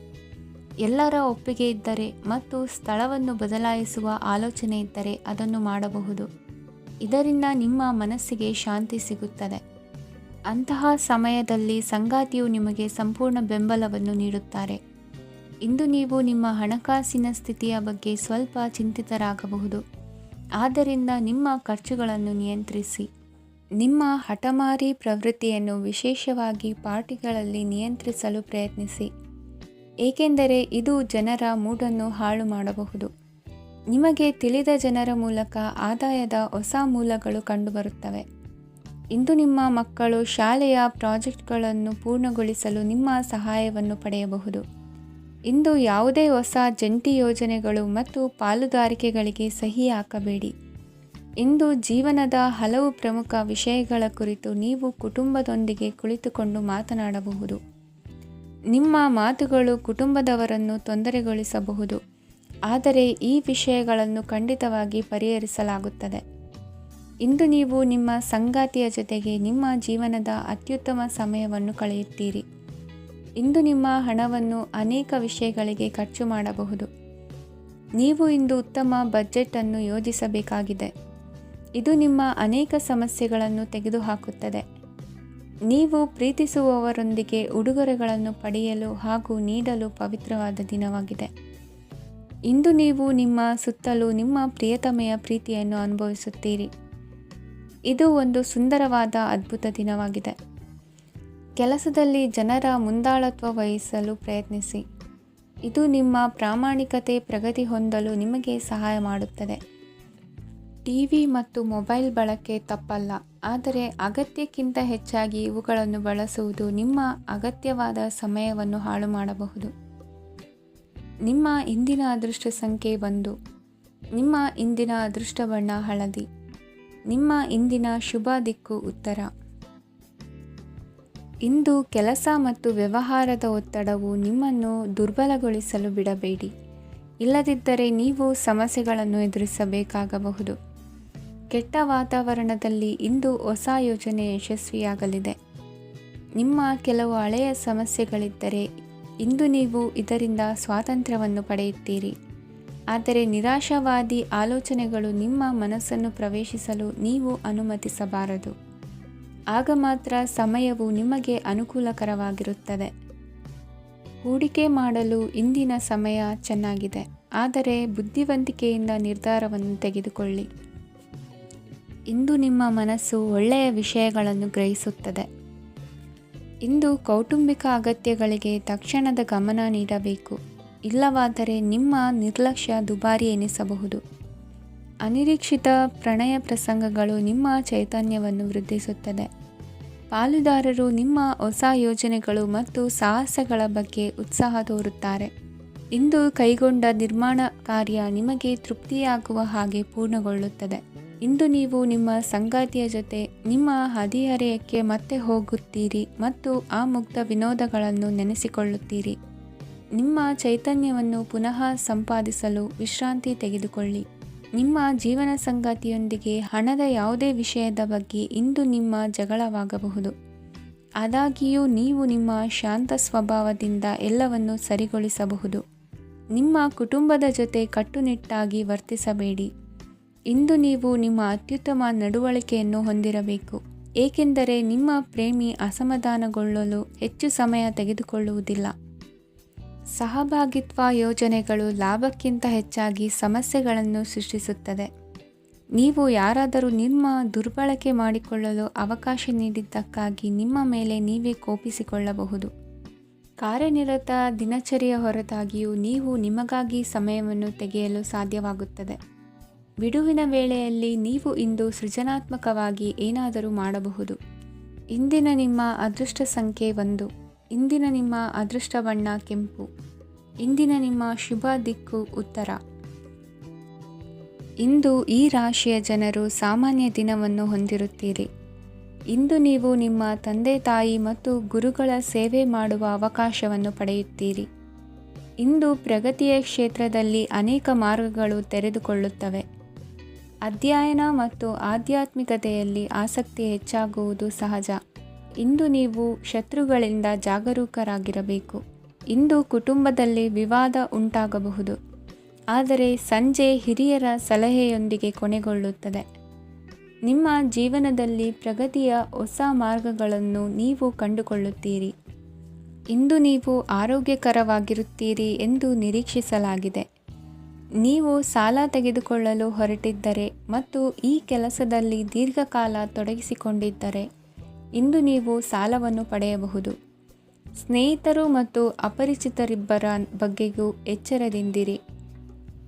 Speaker 1: ಎಲ್ಲರ ಒಪ್ಪಿಗೆ ಇದ್ದರೆ ಮತ್ತು ಸ್ಥಳವನ್ನು ಬದಲಾಯಿಸುವ ಆಲೋಚನೆ ಇದ್ದರೆ ಅದನ್ನು ಮಾಡಬಹುದು. ಇದರಿಂದ ನಿಮ್ಮ ಮನಸ್ಸಿಗೆ ಶಾಂತಿ ಸಿಗುತ್ತದೆ. ಅಂತಹ ಸಮಯದಲ್ಲಿ ಸಂಗಾತಿಯು ನಿಮಗೆ ಸಂಪೂರ್ಣ ಬೆಂಬಲವನ್ನು ನೀಡುತ್ತಾರೆ. ಇಂದು ನೀವು ನಿಮ್ಮ ಹಣಕಾಸಿನ ಸ್ಥಿತಿಯ ಬಗ್ಗೆ ಸ್ವಲ್ಪ ಚಿಂತಿತರಾಗಬಹುದು. ಆದ್ದರಿಂದ ನಿಮ್ಮ ಖರ್ಚುಗಳನ್ನು ನಿಯಂತ್ರಿಸಿ. ನಿಮ್ಮ ಹಠಮಾರಿ ಪ್ರವೃತ್ತಿಯನ್ನು ವಿಶೇಷವಾಗಿ ಪಾರ್ಟಿಗಳಲ್ಲಿ ನಿಯಂತ್ರಿಸಲು ಪ್ರಯತ್ನಿಸಿ, ಏಕೆಂದರೆ ಇದು ಜನರ ಮೂಡನ್ನು ಹಾಳು ಮಾಡಬಹುದು. ನಿಮಗೆ ತಿಳಿದ ಜನರ ಮೂಲಕ ಆದಾಯದ ಹೊಸ ಮೂಲಗಳು ಕಂಡುಬರುತ್ತವೆ. ಇಂದು ನಿಮ್ಮ ಮಕ್ಕಳು ಶಾಲೆಯ ಪ್ರಾಜೆಕ್ಟ್ಗಳನ್ನು ಪೂರ್ಣಗೊಳಿಸಲು ನಿಮ್ಮ ಸಹಾಯವನ್ನು ಪಡೆಯಬಹುದು. ಇಂದು ಯಾವುದೇ ಹೊಸ ಜಂಟಿ ಯೋಜನೆಗಳು ಮತ್ತು ಪಾಲುದಾರಿಕೆಗಳಿಗೆ ಸಹಿ ಹಾಕಬೇಡಿ. ಇಂದು ಜೀವನದ ಹಲವು ಪ್ರಮುಖ ವಿಷಯಗಳ ಕುರಿತು ನೀವು ಕುಟುಂಬದೊಂದಿಗೆ ಕುಳಿತುಕೊಂಡು ಮಾತನಾಡಬಹುದು. ನಿಮ್ಮ ಮಾತುಗಳು ಕುಟುಂಬದವರನ್ನು ತೊಂದರೆಗೊಳಿಸಬಹುದು, ಆದರೆ ಈ ವಿಷಯಗಳನ್ನು ಖಂಡಿತವಾಗಿ ಪರಿಹರಿಸಲಾಗುತ್ತದೆ. ಇಂದು ನೀವು ನಿಮ್ಮ ಸಂಗಾತಿಯ ಜೊತೆಗೆ ನಿಮ್ಮ ಜೀವನದ ಅತ್ಯುತ್ತಮ ಸಮಯವನ್ನು ಕಳೆಯುತ್ತೀರಿ. ಇಂದು ನಿಮ್ಮ ಹಣವನ್ನು ಅನೇಕ ವಿಷಯಗಳಿಗೆ ಖರ್ಚು ಮಾಡಬಹುದು. ನೀವು ಇಂದು ಉತ್ತಮ ಬಜೆಟ್ ಅನ್ನು ಯೋಜಿಸಬೇಕಾಗಿದೆ. ಇದು ನಿಮ್ಮ ಅನೇಕ ಸಮಸ್ಯೆಗಳನ್ನು ತೆಗೆದುಹಾಕುತ್ತದೆ. ನೀವು ಪ್ರೀತಿಸುವವರೊಂದಿಗೆ ಉಡುಗೊರೆಗಳನ್ನು ಪಡೆಯಲು ಹಾಗೂ ನೀಡಲು ಪವಿತ್ರವಾದ ದಿನವಾಗಿದೆ. ಇಂದು ನೀವು ನಿಮ್ಮ ಸುತ್ತಲೂ ನಿಮ್ಮ ಪ್ರಿಯತಮೆಯ ಪ್ರೀತಿಯನ್ನು ಅನುಭವಿಸುತ್ತೀರಿ. ಇದು ಒಂದು ಸುಂದರವಾದ ಅದ್ಭುತ ದಿನವಾಗಿದೆ. ಕೆಲಸದಲ್ಲಿ ಜನರ ಮುಂದಾಳತ್ವ ವಹಿಸಲು ಪ್ರಯತ್ನಿಸಿ. ಇದು ನಿಮ್ಮ ಪ್ರಾಮಾಣಿಕತೆ ಪ್ರಗತಿ ಹೊಂದಲು ನಿಮಗೆ ಸಹಾಯ ಮಾಡುತ್ತದೆ. ಟಿವಿ ಮತ್ತು ಮೊಬೈಲ್ ಬಳಕೆ ತಪ್ಪಲ್ಲ, ಆದರೆ ಅಗತ್ಯಕ್ಕಿಂತ ಹೆಚ್ಚಾಗಿ ಇವುಗಳನ್ನು ಬಳಸುವುದು ನಿಮ್ಮ ಅಗತ್ಯವಾದ ಸಮಯವನ್ನು ಹಾಳು ಮಾಡಬಹುದು. ನಿಮ್ಮ ಇಂದಿನ ಅದೃಷ್ಟ ಸಂಖ್ಯೆ 1. ನಿಮ್ಮ ಇಂದಿನ ಅದೃಷ್ಟ ಬಣ್ಣ ಹಳದಿ. ನಿಮ್ಮ ಇಂದಿನ ಶುಭ ದಿಕ್ಕು ಉತ್ತರ. ಇಂದು ಕೆಲಸ ಮತ್ತು ವ್ಯವಹಾರದ ಒತ್ತಡವು ನಿಮ್ಮನ್ನು ದುರ್ಬಲಗೊಳಿಸಲು ಬಿಡಬೇಡಿ. ಇಲ್ಲದಿದ್ದರೆ ನೀವು ಸಮಸ್ಯೆಗಳನ್ನು ಎದುರಿಸಬೇಕಾಗಬಹುದು. ಕೆಟ್ಟ ವಾತಾವರಣದಲ್ಲಿ ಇಂದು ಹೊಸ ಯೋಜನೆ ಯಶಸ್ವಿಯಾಗಲಿದೆ. ನಿಮ್ಮ ಕೆಲವು ಹಳೆಯ ಸಮಸ್ಯೆಗಳಿದ್ದರೆ ಇಂದು ನೀವು ಇದರಿಂದ ಸ್ವಾತಂತ್ರ್ಯವನ್ನು ಪಡೆಯುತ್ತೀರಿ. ಆದರೆ ನಿರಾಶಾವಾದಿ ಆಲೋಚನೆಗಳು ನಿಮ್ಮ ಮನಸ್ಸನ್ನು ಪ್ರವೇಶಿಸಲು ನೀವು ಅನುಮತಿಸಬಾರದು. ಆಗ ಮಾತ್ರ ಸಮಯವು ನಿಮಗೆ ಅನುಕೂಲಕರವಾಗಿರುತ್ತದೆ. ಹೂಡಿಕೆ ಮಾಡಲು ಇಂದಿನ ಸಮಯ ಚೆನ್ನಾಗಿದೆ, ಆದರೆ ಬುದ್ಧಿವಂತಿಕೆಯಿಂದ ನಿರ್ಧಾರವನ್ನು ತೆಗೆದುಕೊಳ್ಳಿ. ಇಂದು ನಿಮ್ಮ ಮನಸ್ಸು ಒಳ್ಳೆಯ ವಿಷಯಗಳನ್ನು ಗ್ರಹಿಸುತ್ತದೆ. ಇಂದು ಕೌಟುಂಬಿಕ ಅಗತ್ಯಗಳಿಗೆ ತಕ್ಷಣದ ಗಮನ ನೀಡಬೇಕು. ಇಲ್ಲವಾದರೆ ನಿಮ್ಮ ನಿರ್ಲಕ್ಷ್ಯ ದುಬಾರಿ ಎನಿಸಬಹುದು. ಅನಿರೀಕ್ಷಿತ ಪ್ರಣಯ ಪ್ರಸಂಗಗಳು ನಿಮ್ಮ ಚೈತನ್ಯವನ್ನು ವೃದ್ಧಿಸುತ್ತದೆ. ಪಾಲುದಾರರು ನಿಮ್ಮ ಹೊಸ ಯೋಜನೆಗಳು ಮತ್ತು ಸಾಹಸಗಳ ಬಗ್ಗೆ ಉತ್ಸಾಹ ತೋರುತ್ತಾರೆ. ಇಂದು ಕೈಗೊಂಡ ನಿರ್ಮಾಣ ಕಾರ್ಯ ನಿಮಗೆ ತೃಪ್ತಿಯಾಗುವ ಹಾಗೆ ಪೂರ್ಣಗೊಳ್ಳುತ್ತದೆ. ಇಂದು ನೀವು ನಿಮ್ಮ ಸಂಗಾತಿಯ ಜೊತೆ ನಿಮ್ಮ ಹದಿಹರೆಯಕ್ಕೆ ಮತ್ತೆ ಹೋಗುತ್ತೀರಿ ಮತ್ತು ಆ ಮುಗ್ಧ ವಿನೋದಗಳನ್ನು ನೆನೆಸಿಕೊಳ್ಳುತ್ತೀರಿ. ನಿಮ್ಮ ಚೈತನ್ಯವನ್ನು ಪುನಃ ಸಂಪಾದಿಸಲು ವಿಶ್ರಾಂತಿ ತೆಗೆದುಕೊಳ್ಳಿ. ನಿಮ್ಮ ಜೀವನ ಸಂಗಾತಿಯೊಂದಿಗೆ ಹಣದ ಯಾವುದೇ ವಿಷಯದ ಬಗ್ಗೆ ಇಂದು ನಿಮ್ಮ ಜಗಳವಾಗಬಹುದು. ಆದಾಗ್ಯೂ ನೀವು ನಿಮ್ಮ ಶಾಂತ ಸ್ವಭಾವದಿಂದ ಎಲ್ಲವನ್ನು ಸರಿಗೊಳಿಸಬಹುದು. ನಿಮ್ಮ ಕುಟುಂಬದ ಜೊತೆ ಕಟ್ಟುನಿಟ್ಟಾಗಿ ವರ್ತಿಸಬೇಡಿ. ಇಂದು ನೀವು ನಿಮ್ಮ ಅತ್ಯುತ್ತಮ ನಡವಳಿಕೆಯನ್ನು ಹೊಂದಿರಬೇಕು, ಏಕೆಂದರೆ ನಿಮ್ಮ ಪ್ರೇಮಿ ಅಸಮಾಧಾನಗೊಳ್ಳಲು ಹೆಚ್ಚು ಸಮಯ ತೆಗೆದುಕೊಳ್ಳುವುದಿಲ್ಲ. ಸಹಭಾಗಿತ್ವ ಯೋಜನೆಗಳು ಲಾಭಕ್ಕಿಂತ ಹೆಚ್ಚಾಗಿ ಸಮಸ್ಯೆಗಳನ್ನು ಸೃಷ್ಟಿಸುತ್ತದೆ. ನೀವು ಯಾರಾದರೂ ನಿಮ್ಮ ದುರ್ಬಳಕೆ ಮಾಡಿಕೊಳ್ಳಲು ಅವಕಾಶ ನೀಡಿದ್ದಕ್ಕಾಗಿ ನಿಮ್ಮ ಮೇಲೆ ನೀವೇ ಕೋಪಿಸಿಕೊಳ್ಳಬಹುದು. ಕಾರ್ಯನಿರತ ದಿನಚರಿಯ ಹೊರತಾಗಿಯೂ ನೀವು ನಿಮಗಾಗಿ ಸಮಯವನ್ನು ತೆಗೆಯಲು ಸಾಧ್ಯವಾಗುತ್ತದೆ. ಬಿಡುವಿನ ವೇಳೆಯಲ್ಲಿ ನೀವು ಇಂದು ಸೃಜನಾತ್ಮಕವಾಗಿ ಏನಾದರೂ ಮಾಡಬಹುದು. ಇಂದಿನ ನಿಮ್ಮ ಅದೃಷ್ಟ ಸಂಖ್ಯೆ 1. ಇಂದಿನ ನಿಮ್ಮ ಅದೃಷ್ಟ ಬಣ್ಣ ಕೆಂಪು. ಇಂದಿನ ನಿಮ್ಮ ಶುಭ ದಿಕ್ಕು ಉತ್ತರ. ಇಂದು ಈ ರಾಶಿಯ ಜನರು ಸಾಮಾನ್ಯ ದಿನವನ್ನು ಹೊಂದಿರುತ್ತೀರಿ. ಇಂದು ನೀವು ನಿಮ್ಮ ತಂದೆ ತಾಯಿ ಮತ್ತು ಗುರುಗಳ ಸೇವೆ ಮಾಡುವ ಅವಕಾಶವನ್ನು ಪಡೆಯುತ್ತೀರಿ. ಇಂದು ಪ್ರಗತಿಯ ಕ್ಷೇತ್ರದಲ್ಲಿ ಅನೇಕ ಮಾರ್ಗಗಳು ತೆರೆದುಕೊಳ್ಳುತ್ತವೆ. ಅಧ್ಯಯನ ಮತ್ತು ಆಧ್ಯಾತ್ಮಿಕತೆಯಲ್ಲಿ ಆಸಕ್ತಿ ಹೆಚ್ಚಾಗುವುದು ಸಹಜ. ಇಂದು ನೀವು ಶತ್ರುಗಳಿಂದ ಜಾಗರೂಕರಾಗಿರಬೇಕು. ಇಂದು ಕುಟುಂಬದಲ್ಲಿ ವಿವಾದ ಉಂಟಾಗಬಹುದು, ಆದರೆ ಸಂಜೆ ಹಿರಿಯರ ಸಲಹೆಯೊಂದಿಗೆ ಕೊನೆಗೊಳ್ಳುತ್ತದೆ. ನಿಮ್ಮ ಜೀವನದಲ್ಲಿ ಪ್ರಗತಿಯ ಹೊಸ ಮಾರ್ಗಗಳನ್ನು ನೀವು ಕಂಡುಕೊಳ್ಳುತ್ತೀರಿ. ಇಂದು ನೀವು ಆರೋಗ್ಯಕರವಾಗಿರುತ್ತೀರಿ ಎಂದು ನಿರೀಕ್ಷಿಸಲಾಗಿದೆ. ನೀವು ಸಾಲ ತೆಗೆದುಕೊಳ್ಳಲು ಹೊರಟಿದ್ದರೆ ಮತ್ತು ಈ ಕೆಲಸದಲ್ಲಿ ದೀರ್ಘಕಾಲ ತೊಡಗಿಸಿಕೊಂಡಿದ್ದರೆ ಇಂದು ನೀವು ಸಾಲವನ್ನು ಪಡೆಯಬಹುದು. ಸ್ನೇಹಿತರು ಮತ್ತು ಅಪರಿಚಿತರಿಬ್ಬರ ಬಗ್ಗೆಯೂ ಎಚ್ಚರದಿಂದಿರಿ.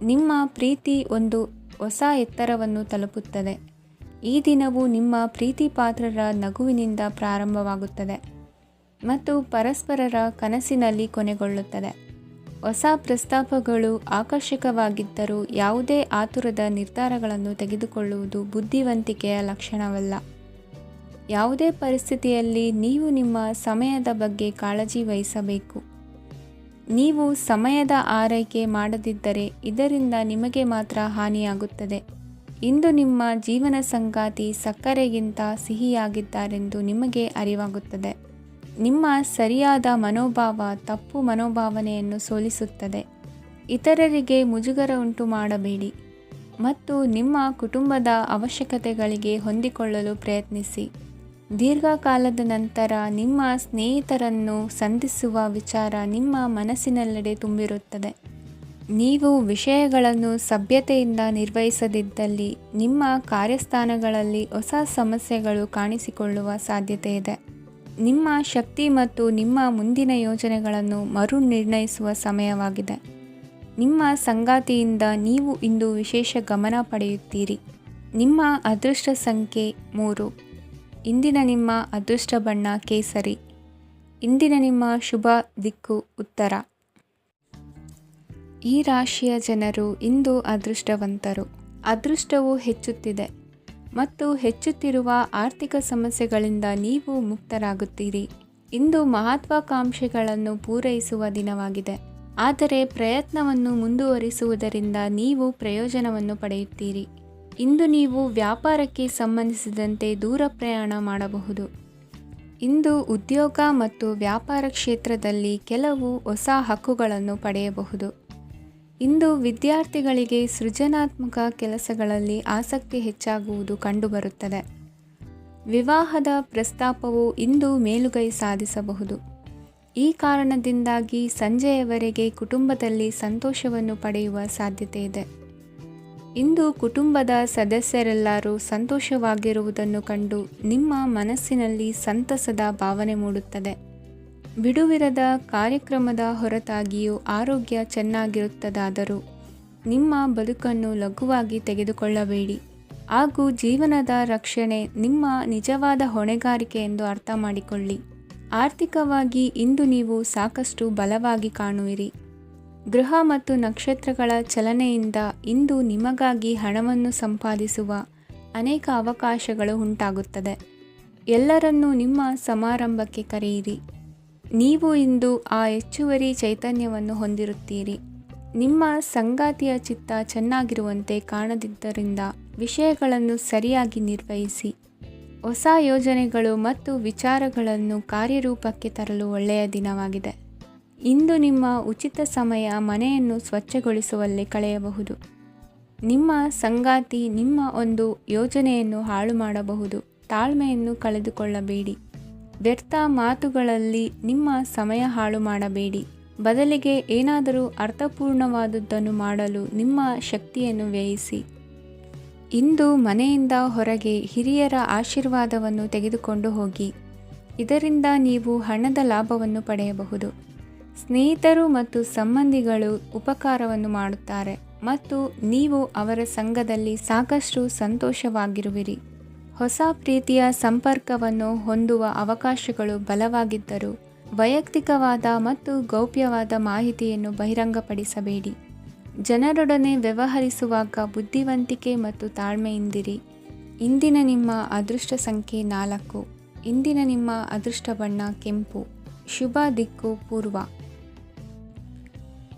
Speaker 1: ನಿಮ್ಮ ಪ್ರೀತಿ ಒಂದು ಹೊಸ ಎತ್ತರವನ್ನು ತಲುಪುತ್ತದೆ. ಈ ದಿನವು ನಿಮ್ಮ ಪ್ರೀತಿ ಪಾತ್ರರ ನಗುವಿನಿಂದ ಪ್ರಾರಂಭವಾಗುತ್ತದೆ ಮತ್ತು ಪರಸ್ಪರರ ಕನಸಿನಲ್ಲಿ ಕೊನೆಗೊಳ್ಳುತ್ತದೆ. ಹೊಸ ಪ್ರಸ್ತಾಪಗಳು ಆಕರ್ಷಕವಾಗಿದ್ದರೂ ಯಾವುದೇ ಆತುರದ ನಿರ್ಧಾರಗಳನ್ನು ತೆಗೆದುಕೊಳ್ಳುವುದು ಬುದ್ಧಿವಂತಿಕೆಯ ಲಕ್ಷಣವಲ್ಲ. ಯಾವುದೇ ಪರಿಸ್ಥಿತಿಯಲ್ಲಿ ನೀವು ನಿಮ್ಮ ಸಮಯದ ಬಗ್ಗೆ ಕಾಳಜಿ ವಹಿಸಬೇಕು. ನೀವು ಸಮಯದ ಆರೈಕೆ ಮಾಡದಿದ್ದರೆ ಇದರಿಂದ ನಿಮಗೆ ಮಾತ್ರ ಹಾನಿಯಾಗುತ್ತದೆ. ಇಂದು ನಿಮ್ಮ ಜೀವನ ಸಂಗಾತಿ ಸಕ್ಕರೆಗಿಂತ ಸಿಹಿಯಾಗಿದ್ದಾರೆಂದು ನಿಮಗೆ ಅರಿವಾಗುತ್ತದೆ. ನಿಮ್ಮ ಸರಿಯಾದ ಮನೋಭಾವ ತಪ್ಪು ಮನೋಭಾವನೆಯನ್ನು ಸೋಲಿಸುತ್ತದೆ. ಇತರರಿಗೆ ಮುಜುಗರ ಉಂಟು ಮಾಡಬೇಡಿ ಮತ್ತು ನಿಮ್ಮ ಕುಟುಂಬದ ಅವಶ್ಯಕತೆಗಳಿಗೆ ಹೊಂದಿಕೊಳ್ಳಲು ಪ್ರಯತ್ನಿಸಿ. ದೀರ್ಘಕಾಲದ ನಂತರ ನಿಮ್ಮ ಸ್ನೇಹಿತರನ್ನು ಸಂಧಿಸುವ ವಿಚಾರ ನಿಮ್ಮ ಮನಸ್ಸಿನೆಲ್ಲೆಡೆ ತುಂಬಿರುತ್ತದೆ. ನೀವು ವಿಷಯಗಳನ್ನು ಸಭ್ಯತೆಯಿಂದ ನಿರ್ವಹಿಸದಿದ್ದಲ್ಲಿ ನಿಮ್ಮ ಕಾರ್ಯಸ್ಥಾನಗಳಲ್ಲಿ ಹೊಸ ಸಮಸ್ಯೆಗಳು ಕಾಣಿಸಿಕೊಳ್ಳುವ ಸಾಧ್ಯತೆ ಇದೆ. ನಿಮ್ಮ ಶಕ್ತಿ ಮತ್ತು ನಿಮ್ಮ ಮುಂದಿನ ಯೋಜನೆಗಳನ್ನು ಮರು ನಿರ್ಣಯಿಸುವ ಸಮಯವಾಗಿದೆ. ನಿಮ್ಮ ಸಂಗಾತಿಯಿಂದ ನೀವು ಇಂದು ವಿಶೇಷ ಗಮನ ಪಡೆಯುತ್ತೀರಿ. ನಿಮ್ಮ ಅದೃಷ್ಟ ಸಂಖ್ಯೆ 3. ಇಂದಿನ ನಿಮ್ಮ ಅದೃಷ್ಟ ಬಣ್ಣ ಕೇಸರಿ. ಇಂದಿನ ನಿಮ್ಮ ಶುಭ ದಿಕ್ಕು ಉತ್ತರ. ಈ ರಾಶಿಯ ಜನರು ಇಂದು ಅದೃಷ್ಟವಂತರು. ಅದೃಷ್ಟವು ಹೆಚ್ಚುತ್ತಿದೆ ಮತ್ತು ಹೆಚ್ಚುತ್ತಿರುವ ಆರ್ಥಿಕ ಸಮಸ್ಯೆಗಳಿಂದ ನೀವು ಮುಕ್ತರಾಗುತ್ತೀರಿ. ಇಂದು ಮಹತ್ವಾಕಾಂಕ್ಷೆಗಳನ್ನು ಪೂರೈಸುವ ದಿನವಾಗಿದೆ. ಆದರೆ ಪ್ರಯತ್ನವನ್ನು ಮುಂದುವರಿಸುವುದರಿಂದ ನೀವು ಪ್ರಯೋಜನವನ್ನು ಪಡೆಯುತ್ತೀರಿ. ಇಂದು ನೀವು ವ್ಯಾಪಾರಕ್ಕೆ ಸಂಬಂಧಿಸಿದಂತೆ ದೂರ ಪ್ರಯಾಣ ಮಾಡಬಹುದು. ಇಂದು ಉದ್ಯೋಗ ಮತ್ತು ವ್ಯಾಪಾರ ಕ್ಷೇತ್ರದಲ್ಲಿ ಕೆಲವು ಹೊಸ ಹಕ್ಕುಗಳನ್ನು ಪಡೆಯಬಹುದು. ಇಂದು ವಿದ್ಯಾರ್ಥಿಗಳಿಗೆ ಸೃಜನಾತ್ಮಕ ಕೆಲಸಗಳಲ್ಲಿ ಆಸಕ್ತಿ ಹೆಚ್ಚಾಗುವುದು ಕಂಡುಬರುತ್ತದೆ. ವಿವಾಹದ ಪ್ರಸ್ತಾಪವು ಇಂದು ಮೇಲುಗೈ ಸಾಧಿಸಬಹುದು. ಈ ಕಾರಣದಿಂದಾಗಿ ಸಂಜೆಯವರೆಗೆ ಕುಟುಂಬದಲ್ಲಿ ಸಂತೋಷವನ್ನು ಪಡೆಯುವ ಸಾಧ್ಯತೆ ಇದೆ. ಇಂದು ಕುಟುಂಬದ ಸದಸ್ಯರೆಲ್ಲರೂ ಸಂತೋಷವಾಗಿರುವುದನ್ನು ಕಂಡು ನಿಮ್ಮ ಮನಸ್ಸಿನಲ್ಲಿ ಸಂತಸದ ಭಾವನೆ ಮೂಡುತ್ತದೆ. ಬಿಡುವಿರದ ಕಾರ್ಯಕ್ರಮದ ಹೊರತಾಗಿಯೂ ಆರೋಗ್ಯ ಚೆನ್ನಾಗಿರುತ್ತದಾದರೂ ನಿಮ್ಮ ಬದುಕನ್ನು ಲಘುವಾಗಿ ತೆಗೆದುಕೊಳ್ಳಬೇಡಿ ಹಾಗೂ ಜೀವನದ ರಕ್ಷಣೆ ನಿಮ್ಮ ನಿಜವಾದ ಹೊಣೆಗಾರಿಕೆ ಎಂದು ಅರ್ಥ ಮಾಡಿಕೊಳ್ಳಿ. ಆರ್ಥಿಕವಾಗಿ ಇಂದು ನೀವು ಸಾಕಷ್ಟು ಬಲವಾಗಿ ಕಾಣುವಿರಿ. ಗ್ರಹ ಮತ್ತು ನಕ್ಷತ್ರಗಳ ಚಲನೆಯಿಂದ ಇಂದು ನಿಮಗಾಗಿ ಹಣವನ್ನು ಸಂಪಾದಿಸುವ ಅನೇಕ ಅವಕಾಶಗಳು ಉಂಟಾಗುತ್ತದೆ. ಎಲ್ಲರನ್ನೂ ನಿಮ್ಮ ಸಮಾರಂಭಕ್ಕೆ ಕರೆಯಿರಿ. ನೀವು ಇಂದು ಆ ಹೆಚ್ಚುವರಿ ಚೈತನ್ಯವನ್ನು ಹೊಂದಿರುತ್ತೀರಿ. ನಿಮ್ಮ ಸಂಗಾತಿಯ ಚಿತ್ತ ಚೆನ್ನಾಗಿರುವಂತೆ ಕಾಣದಿದ್ದರಿಂದ ವಿಷಯಗಳನ್ನು ಸರಿಯಾಗಿ ನಿರ್ವಹಿಸಿ. ಹೊಸ ಯೋಜನೆಗಳು ಮತ್ತು ವಿಚಾರಗಳನ್ನು ಕಾರ್ಯರೂಪಕ್ಕೆ ತರಲು ಒಳ್ಳೆಯ ದಿನವಾಗಿದೆ. ಇಂದು ನಿಮ್ಮ ಉಚಿತ ಸಮಯ ಮನೆಯನ್ನು ಸ್ವಚ್ಛಗೊಳಿಸುವಲ್ಲಿ ಕಳೆಯಬಹುದು. ನಿಮ್ಮ ಸಂಗಾತಿ ನಿಮ್ಮ ಒಂದು ಯೋಜನೆಯನ್ನು ಹಾಳು ಮಾಡಬಹುದು. ತಾಳ್ಮೆಯನ್ನು ಕಳೆದುಕೊಳ್ಳಬೇಡಿ. ವ್ಯರ್ಥ ಮಾತುಗಳಲ್ಲಿ ನಿಮ್ಮ ಸಮಯ ಹಾಳು ಮಾಡಬೇಡಿ. ಬದಲಿಗೆ ಏನಾದರೂ ಅರ್ಥಪೂರ್ಣವಾದುದನ್ನು ಮಾಡಲು ನಿಮ್ಮ ಶಕ್ತಿಯನ್ನು ವ್ಯಯಿಸಿ. ಇಂದು ಮನೆಯಿಂದ ಹೊರಗೆ ಹಿರಿಯರ ಆಶೀರ್ವಾದವನ್ನು ತೆಗೆದುಕೊಂಡು ಹೋಗಿ. ಇದರಿಂದ ನೀವು ಹಣದ ಲಾಭವನ್ನು ಪಡೆಯಬಹುದು. ಸ್ನೇಹಿತರು ಮತ್ತು ಸಂಬಂಧಿಗಳು ಉಪಕಾರವನ್ನು ಮಾಡುತ್ತಾರೆ ಮತ್ತು ನೀವು ಅವರ ಸಂಘದಲ್ಲಿ ಸಾಕಷ್ಟು ಸಂತೋಷವಾಗಿರುವಿರಿ. ಹೊಸ ಪ್ರೀತಿಯ ಸಂಪರ್ಕವನ್ನು ಹೊಂದುವ ಅವಕಾಶಗಳು ಬಲವಾಗಿದ್ದರೂ ವೈಯಕ್ತಿಕವಾದ ಮತ್ತು ಗೌಪ್ಯವಾದ ಮಾಹಿತಿಯನ್ನು ಬಹಿರಂಗಪಡಿಸಬೇಡಿ. ಜನರೊಡನೆ ವ್ಯವಹರಿಸುವಾಗ ಬುದ್ಧಿವಂತಿಕೆ ಮತ್ತು ತಾಳ್ಮೆಯಿಂದಿರಿ. ಇಂದಿನ ನಿಮ್ಮ ಅದೃಷ್ಟ ಸಂಖ್ಯೆ 4. ಇಂದಿನ ನಿಮ್ಮ ಅದೃಷ್ಟ ಬಣ್ಣ ಕೆಂಪು. ಶುಭ ದಿಕ್ಕು ಪೂರ್ವ.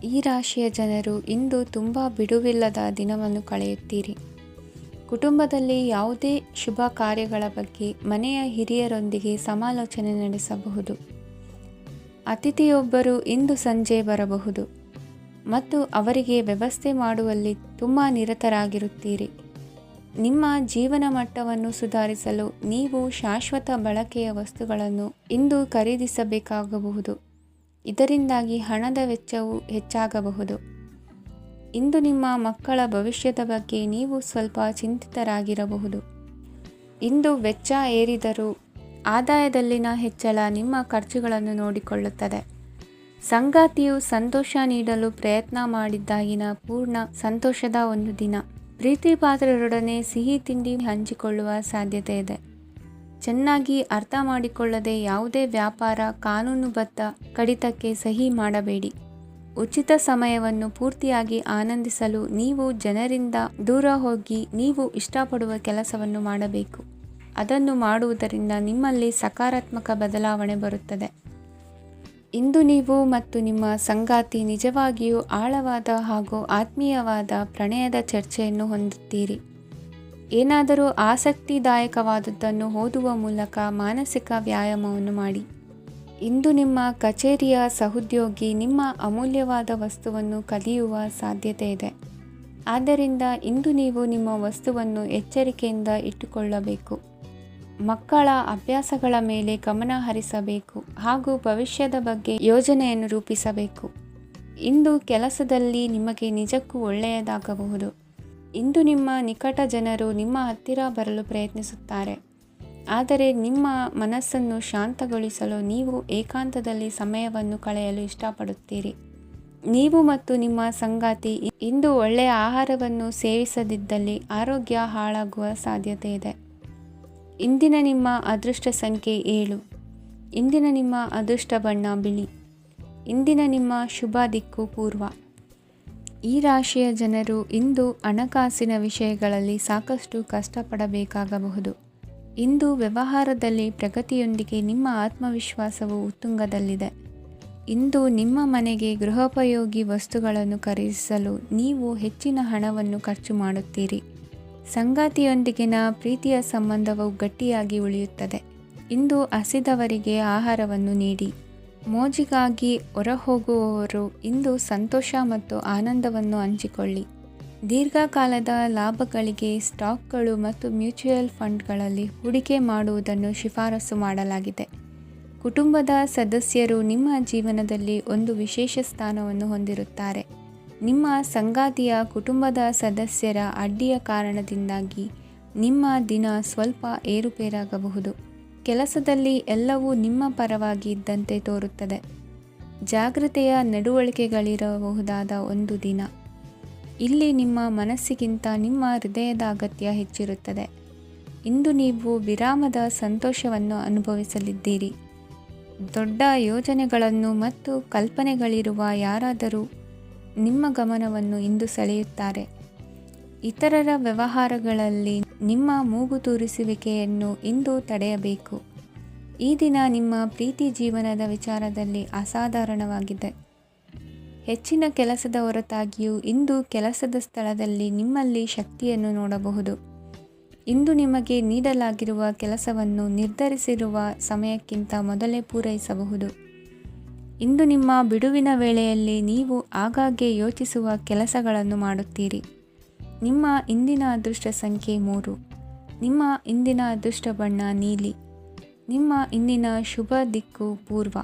Speaker 1: ಈ ರಾಶಿಯ ಜನರು ಇಂದು ತುಂಬ ಬಿಡುವಿಲ್ಲದ ದಿನವನ್ನು ಕಳೆಯುತ್ತೀರಿ. ಕುಟುಂಬದಲ್ಲಿ ಯಾವುದೇ ಶುಭ ಕಾರ್ಯಗಳ ಬಗ್ಗೆ ಮನೆಯ ಹಿರಿಯರೊಂದಿಗೆ ಸಮಾಲೋಚನೆ ನಡೆಸಬಹುದು. ಅತಿಥಿಯೊಬ್ಬರು ಇಂದು ಸಂಜೆ ಬರಬಹುದು ಮತ್ತು ಅವರಿಗೆ ವ್ಯವಸ್ಥೆ ಮಾಡುವಲ್ಲಿ ತುಂಬ ನಿರತರಾಗಿರುತ್ತೀರಿ. ನಿಮ್ಮ ಜೀವನ ಮಟ್ಟವನ್ನು ಸುಧಾರಿಸಲು ನೀವು ಶಾಶ್ವತ ಬಳಕೆಯ ವಸ್ತುಗಳನ್ನು ಇಂದು ಖರೀದಿಸಬೇಕಾಗಬಹುದು. ಇದರಿಂದಾಗಿ ಹಣದ ವೆಚ್ಚವು ಹೆಚ್ಚಾಗಬಹುದು. ಇಂದು ನಿಮ್ಮ ಮಕ್ಕಳ ಭವಿಷ್ಯದ ಬಗ್ಗೆ ನೀವು ಸ್ವಲ್ಪ ಚಿಂತಿತರಾಗಿರಬಹುದು. ಇಂದು ವೆಚ್ಚ ಏರಿದರೂ ಆದಾಯದಲ್ಲಿನ ಹೆಚ್ಚಳ ನಿಮ್ಮ ಖರ್ಚುಗಳನ್ನು ನೋಡಿಕೊಳ್ಳುತ್ತದೆ. ಸಂಗಾತಿಯು ಸಂತೋಷ ನೀಡಲು ಪ್ರಯತ್ನ ಮಾಡಿದ್ದಾಗಿನ ಪೂರ್ಣ ಸಂತೋಷದ ಒಂದು ದಿನ. ಪ್ರೀತಿ ಪಾತ್ರರೊಡನೆ ಸಿಹಿ ತಿಂಡಿ ಹಂಚಿಕೊಳ್ಳುವ ಸಾಧ್ಯತೆ ಇದೆ. ಚೆನ್ನಾಗಿ ಅರ್ಥ ಮಾಡಿಕೊಳ್ಳದೆ ಯಾವುದೇ ವ್ಯಾಪಾರ ಕಾನೂನುಬದ್ಧ ಕಡಿತಕ್ಕೆ ಸಹಿ ಮಾಡಬೇಡಿ. ಉಚಿತ ಸಮಯವನ್ನು ಪೂರ್ತಿಯಾಗಿ ಆನಂದಿಸಲು ನೀವು ಜನರಿಂದ ದೂರ ಹೋಗಿ ನೀವು ಇಷ್ಟಪಡುವ ಕೆಲಸವನ್ನು ಮಾಡಬೇಕು. ಅದನ್ನು ಮಾಡುವುದರಿಂದ ನಿಮ್ಮಲ್ಲಿ ಸಕಾರಾತ್ಮಕ ಬದಲಾವಣೆ ಬರುತ್ತದೆ. ಇಂದು ನೀವು ಮತ್ತು ನಿಮ್ಮ ಸಂಗಾತಿ ನಿಜವಾಗಿಯೂ ಆಳವಾದ ಹಾಗೂ ಆತ್ಮೀಯವಾದ ಪ್ರಣಯದ ಚರ್ಚೆಯನ್ನು ಹೊಂದುತ್ತೀರಿ. ಏನಾದರೂ ಆಸಕ್ತಿದಾಯಕವಾದದ್ದನ್ನು ಓದುವ ಮೂಲಕ ಮಾನಸಿಕ ವ್ಯಾಯಾಮವನ್ನು ಮಾಡಿ. ಇಂದು ನಿಮ್ಮ ಕಚೇರಿಯ ಸಹೋದ್ಯೋಗಿ ನಿಮ್ಮ ಅಮೂಲ್ಯವಾದ ವಸ್ತುವನ್ನು ಕದಿಯುವ ಸಾಧ್ಯತೆ ಇದೆ. ಆದ್ದರಿಂದ ಇಂದು ನೀವು ನಿಮ್ಮ ವಸ್ತುವನ್ನು ಎಚ್ಚರಿಕೆಯಿಂದ ಇಟ್ಟುಕೊಳ್ಳಬೇಕು. ಮಕ್ಕಳ ಅಭ್ಯಾಸಗಳ ಮೇಲೆ ಗಮನ ಹರಿಸಬೇಕು ಹಾಗೂ ಭವಿಷ್ಯದ ಬಗ್ಗೆ ಯೋಜನೆಯನ್ನು ರೂಪಿಸಬೇಕು. ಇಂದು ಕೆಲಸದಲ್ಲಿ ನಿಮಗೆ ನಿಜಕ್ಕೂ ಒಳ್ಳೆಯದಾಗಬಹುದು. ಇಂದು ನಿಮ್ಮ ನಿಕಟ ಜನರು ನಿಮ್ಮ ಹತ್ತಿರ ಬರಲು ಪ್ರಯತ್ನಿಸುತ್ತಾರೆ. ಆದರೆ ನಿಮ್ಮ ಮನಸ್ಸನ್ನು ಶಾಂತಗೊಳಿಸಲು ನೀವು ಏಕಾಂತದಲ್ಲಿ ಸಮಯವನ್ನು ಕಳೆಯಲು ಇಷ್ಟಪಡುತ್ತೀರಿ. ನೀವು ಮತ್ತು ನಿಮ್ಮ ಸಂಗಾತಿ ಇಂದು ಒಳ್ಳೆಯ ಆಹಾರವನ್ನು ಸೇವಿಸದಿದ್ದಲ್ಲಿ ಆರೋಗ್ಯ ಹಾಳಾಗುವ ಸಾಧ್ಯತೆ ಇದೆ. ಇಂದಿನ ನಿಮ್ಮ ಅದೃಷ್ಟ ಸಂಖ್ಯೆ 7. ಇಂದಿನ ನಿಮ್ಮ ಅದೃಷ್ಟ ಬಣ್ಣ ಬಿಳಿ. ಇಂದಿನ ನಿಮ್ಮ ಶುಭ ದಿಕ್ಕು ಪೂರ್ವ. ಈ ರಾಶಿಯ ಜನರು ಇಂದು ಹಣಕಾಸಿನ ವಿಷಯಗಳಲ್ಲಿ ಸಾಕಷ್ಟು ಕಷ್ಟಪಡಬೇಕಾಗಬಹುದು. ಇಂದು ವ್ಯವಹಾರದಲ್ಲಿ ಪ್ರಗತಿಯೊಂದಿಗೆ ನಿಮ್ಮ ಆತ್ಮವಿಶ್ವಾಸವು ಉತ್ತುಂಗದಲ್ಲಿದೆ. ಇಂದು ನಿಮ್ಮ ಮನೆಗೆ ಗೃಹೋಪಯೋಗಿ ವಸ್ತುಗಳನ್ನು ಖರೀದಿಸಲು ನೀವು ಹೆಚ್ಚಿನ ಹಣವನ್ನು ಖರ್ಚು ಮಾಡುತ್ತೀರಿ. ಸಂಗಾತಿಯೊಂದಿಗಿನ ಪ್ರೀತಿಯ ಸಂಬಂಧವು ಗಟ್ಟಿಯಾಗಿ ಉಳಿಯುತ್ತದೆ. ಇಂದು ಹಸಿದವರಿಗೆ ಆಹಾರವನ್ನು ನೀಡಿ. ಮೋಜಿಗಾಗಿ ಹೊರಹೋಗುವವರು ಇಂದು ಸಂತೋಷ ಮತ್ತು ಆನಂದವನ್ನು ಹಂಚಿಕೊಳ್ಳಿ. ದೀರ್ಘಕಾಲದ ಲಾಭಗಳಿಗೆ ಸ್ಟಾಕ್ಗಳು ಮತ್ತು ಮ್ಯೂಚುವಲ್ ಫಂಡ್ಗಳಲ್ಲಿ ಹೂಡಿಕೆ ಮಾಡುವುದನ್ನು ಶಿಫಾರಸು ಮಾಡಲಾಗಿದೆ. ಕುಟುಂಬದ ಸದಸ್ಯರು ನಿಮ್ಮ ಜೀವನದಲ್ಲಿ ಒಂದು ವಿಶೇಷ ಸ್ಥಾನವನ್ನು ಹೊಂದಿರುತ್ತಾರೆ. ನಿಮ್ಮ ಸಂಗಾತಿಯ ಕುಟುಂಬದ ಸದಸ್ಯರ ಅಡ್ಡಿಯ ಕಾರಣದಿಂದಾಗಿ ನಿಮ್ಮ ದಿನ ಸ್ವಲ್ಪ ಏರುಪೇರಾಗಬಹುದು. ಕೆಲಸದಲ್ಲಿ ಎಲ್ಲವೂ ನಿಮ್ಮ ಪರವಾಗಿ ಇದ್ದಂತೆ ತೋರುತ್ತದೆ. ಜಾಗ್ರತೆಯ ನಡವಳಿಕೆಗಳಿರಬಹುದಾದ ಒಂದು ದಿನ. ಇಲ್ಲಿ ನಿಮ್ಮ ಮನಸ್ಸಿಗಿಂತ ನಿಮ್ಮ ಹೃದಯದ ಅಗತ್ಯ ಹೆಚ್ಚಿರುತ್ತದೆ. ಇಂದು ನೀವು ವಿರಾಮದ ಸಂತೋಷವನ್ನು ಅನುಭವಿಸಲಿದ್ದೀರಿ. ದೊಡ್ಡ ಯೋಜನೆಗಳನ್ನು ಮತ್ತು ಕಲ್ಪನೆಗಳಿರುವ ಯಾರಾದರೂ ನಿಮ್ಮ ಗಮನವನ್ನು ಇಂದು ಸೆಳೆಯುತ್ತಾರೆ. ಇತರರ ವ್ಯವಹಾರಗಳಲ್ಲಿ ನಿಮ್ಮ ಮೂಗು ತೂರಿಸುವಿಕೆಯನ್ನು ಇಂದು ತಡೆಯಬೇಕು. ಈ ದಿನ ನಿಮ್ಮ ಪ್ರೀತಿ ಜೀವನದ ವಿಚಾರದಲ್ಲಿ ಅಸಾಧಾರಣವಾಗಿದೆ. ಹೆಚ್ಚಿನ ಕೆಲಸದ ಹೊರತಾಗಿಯೂ ಇಂದು ಕೆಲಸದ ಸ್ಥಳದಲ್ಲಿ ನಿಮ್ಮಲ್ಲಿ ಶಕ್ತಿಯನ್ನು ನೋಡಬಹುದು. ಇಂದು ನಿಮಗೆ ನೀಡಲಾಗಿರುವ ಕೆಲಸವನ್ನು ನಿರ್ಧರಿಸಿರುವ ಸಮಯಕ್ಕಿಂತ ಮೊದಲೇ ಪೂರೈಸಬಹುದು. ಇಂದು ನಿಮ್ಮ ಬಿಡುವಿನ ವೇಳೆಯಲ್ಲಿ ನೀವು ಆಗಾಗ್ಗೆ ಯೋಚಿಸುವ ಕೆಲಸಗಳನ್ನು ಮಾಡುತ್ತೀರಿ. ನಿಮ್ಮ ಇಂದಿನ ಅದೃಷ್ಟ ಸಂಖ್ಯೆ 3. ನಿಮ್ಮ ಇಂದಿನ ಅದೃಷ್ಟ ಬಣ್ಣ ನೀಲಿ. ನಿಮ್ಮ ಇಂದಿನ ಶುಭ ದಿಕ್ಕು ಪೂರ್ವ.